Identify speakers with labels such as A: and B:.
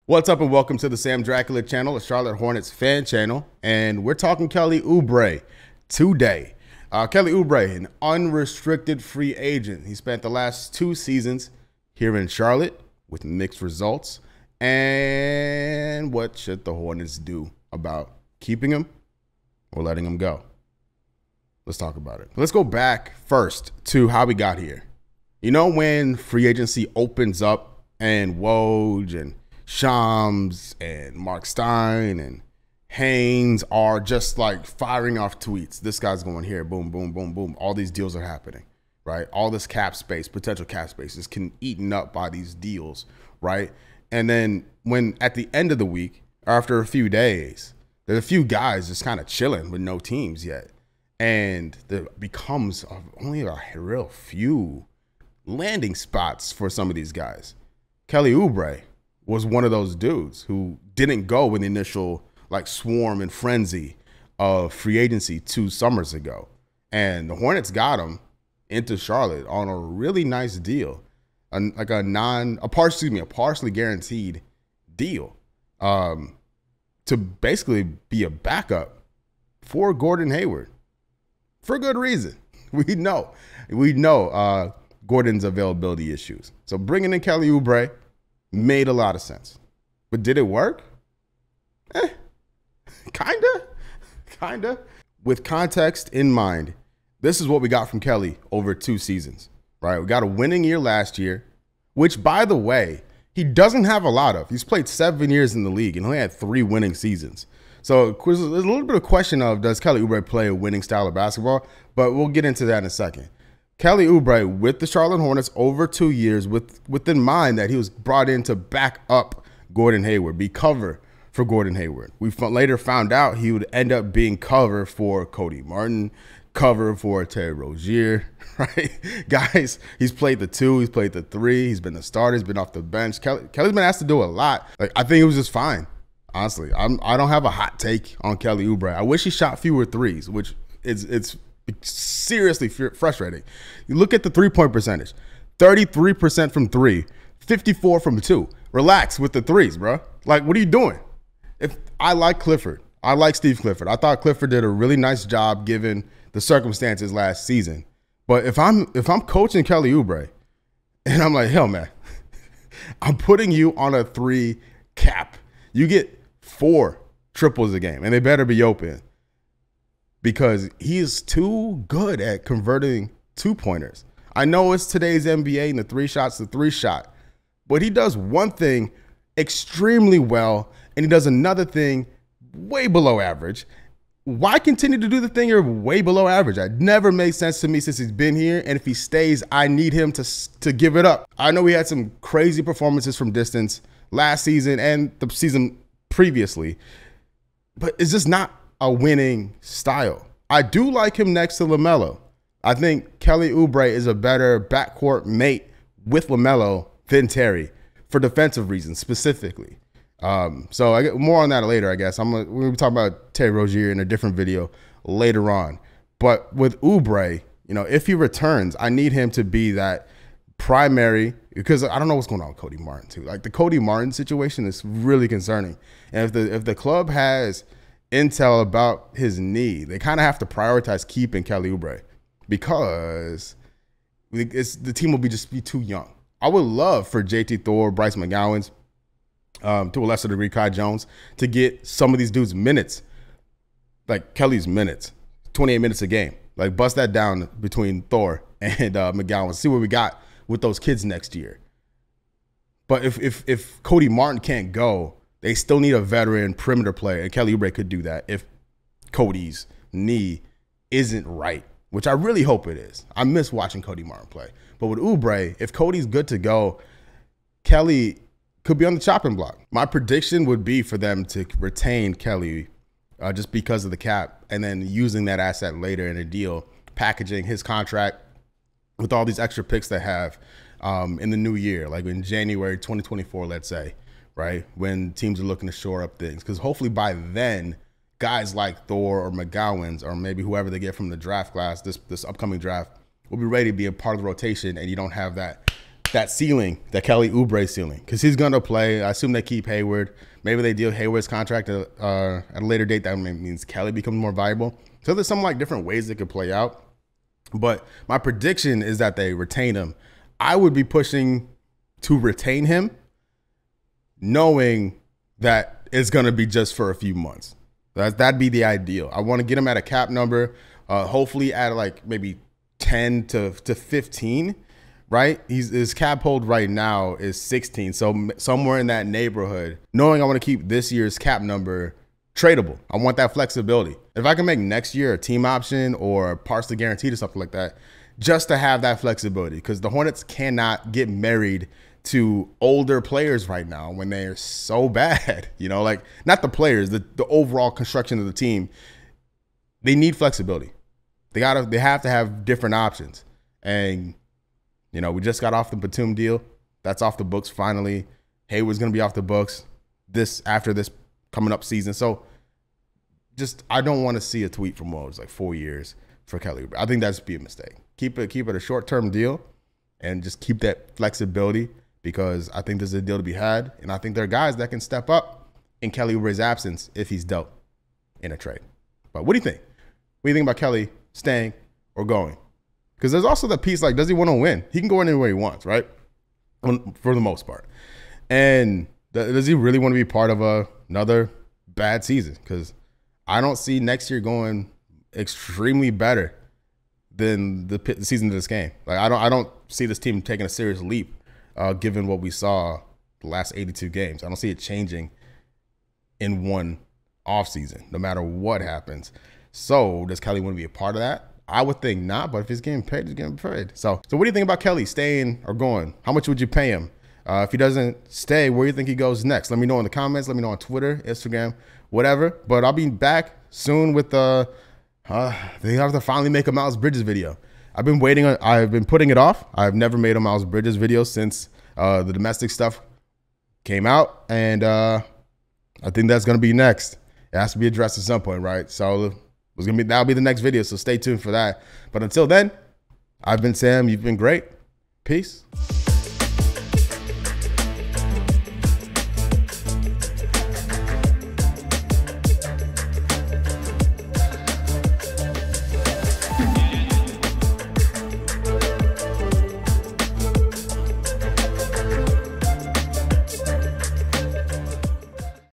A: What's up and welcome to the Sam Dracula channel, a Charlotte Hornets fan channel. And we're talking Kelly Oubre today. Kelly Oubre, an unrestricted free agent. He spent the last 2 seasons here in Charlotte with mixed results. And what should the Hornets do about keeping him or letting him go? Let's talk about it. Let's go back first to how we got here. You know, when free agency opens up and Woj and Shams and Mark Stein and Haynes are just like firing off tweets. This guy's going here, boom, boom, boom, boom. All these deals are happening, right? All this cap space, potential cap space is eaten up by these deals, right? And then when at the end of the week, after a few days, there's a few guys just kind of chilling with no teams yet. And there becomes only a real few landing spots for some of these guys. Kelly Oubre was one of those dudes who didn't go in the initial like swarm and frenzy of free agency 2 summers ago. And the Hornets got him into Charlotte on a really nice deal, a partially guaranteed deal to basically be a backup for Gordon Hayward for good reason. We know Gordon's availability issues. So bringing in Kelly Oubre made a lot of sense. But did it work? Kinda. With context in mind, this is what we got from Kelly over 2 seasons, right? We got a winning year last year, which, by the way, he doesn't have a lot of. He's played 7 years in the league and only had 3 winning seasons. So there's a little bit of question of, does Kelly Oubre play a winning style of basketball? But we'll get into that in a second. Kelly Oubre with the Charlotte Hornets over 2 years within mind that he was brought in to back up Gordon Hayward, be cover for Gordon Hayward. We later found out he would end up being cover for Cody Martin, cover for Terry Rozier, right? Guys, he's played the 2, he's played the 3, he's been the starter, he's been off the bench. Kelly's been asked to do a lot. Like, I think it was just fine, honestly. I don't have a hot take on Kelly Oubre. I wish he shot fewer threes, which it's seriously frustrating. You look at the 3-point percentage, 33% from 3, 54 from 2. Relax with the threes, bro. Like, what are you doing? If I like Clifford, I like Steve Clifford. I thought Clifford did a really nice job given the circumstances last season. But if I'm coaching Kelly Oubre and I'm like, hell man, I'm putting you on a 3 cap. You get 4 triples a game and they better be open, because he is too good at converting 2-pointers. I know it's today's NBA and the 3 shot's the 3 shot, but he does one thing extremely well and he does another thing way below average. Why continue to do the thing you're way below average? It never made sense to me since he's been here, and if he stays, I need him to give it up. I know he had some crazy performances from distance last season and the season previously, but it's just not a winning style. I do like him next to LaMelo. I think Kelly Oubre is a better backcourt mate with LaMelo than Terry for defensive reasons specifically. So I get more on that later, I guess. We're going to be talking about Terry Rozier in a different video later on. But with Oubre, you know, if he returns, I need him to be that primary, because I don't know what's going on with Cody Martin too. Like, the Cody Martin situation is really concerning. And if the club has intel about his knee, they kind of have to prioritize keeping Kelly Oubre, because the team will just be too young. I would love for JT Thor, Bryce McGowan's, to a lesser degree Kai Jones, to get some of these dudes minutes, like Kelly's minutes, 28 minutes a game. Like, bust that down between Thor and McGowan. See what we got with those kids next year. But if Cody Martin can't go, they still need a veteran perimeter player, and Kelly Oubre could do that if Cody's knee isn't right, which I really hope it is. I miss watching Cody Martin play. But with Oubre, if Cody's good to go, Kelly could be on the chopping block. My prediction would be for them to retain Kelly just because of the cap, and then using that asset later in a deal, packaging his contract with all these extra picks they have in the new year, like in January 2024, let's say, right? When teams are looking to shore up things. Because hopefully by then, guys like Thor or McGowan's, or maybe whoever they get from the draft class, this upcoming draft, will be ready to be a part of the rotation, and you don't have that that ceiling, that Kelly Oubre ceiling, because he's going to play. I assume they keep Hayward. Maybe they deal Hayward's contract at a later date. That means Kelly becomes more valuable. So there's some like different ways it could play out. But my prediction is that they retain him. I would be pushing to retain him, knowing that it's going to be just for a few months. That'd be the ideal. I want to get him at a cap number, hopefully at like maybe 10 to 15, right? His cap hold right now is 16. So somewhere in that neighborhood, knowing I want to keep this year's cap number tradable. I want that flexibility. If I can make next year a team option or partially guaranteed or something like that, just to have that flexibility, because the Hornets cannot get married to older players right now when they're so bad. You know, like not the players, the overall construction of the team. They need flexibility. They have to have different options. And you know, we just got off the Batum deal. That's off the books finally. Hayward's gonna be off the books after this coming up season. So just I don't want to see a tweet from Woj like 4 years for Kelly Oubre. I think that'd be a mistake. Keep it a short-term deal and just keep that flexibility, because I think there's a deal to be had, and I think there are guys that can step up in Kelly Oubre's absence if he's dealt in a trade. But what do you think? What do you think about Kelly staying or going? Because there's also the piece like, does he want to win? He can go anywhere he wants, right? For the most part. And does he really want to be part of another bad season? Because I don't see next year going extremely better than the season of this game. Like I don't see this team taking a serious leap, given what we saw the last 82 games. I don't see it changing in one offseason, no matter what happens. So does Kelly want to be a part of that? I would think not, but if he's getting paid, he's getting paid. So what do you think about Kelly staying or going? How much would you pay him? If he doesn't stay, where do you think he goes next? Let me know in the comments. Let me know on Twitter, Instagram, whatever. But I'll be back soon with they have to finally make a Miles Bridges video. I've been waiting on. I've been putting it off. I've never made a Miles Bridges video since the domestic stuff came out, and I think that's gonna be next. It has to be addressed at some point, right? So that'll be the next video. So stay tuned for that. But until then, I've been Sam. You've been great. Peace.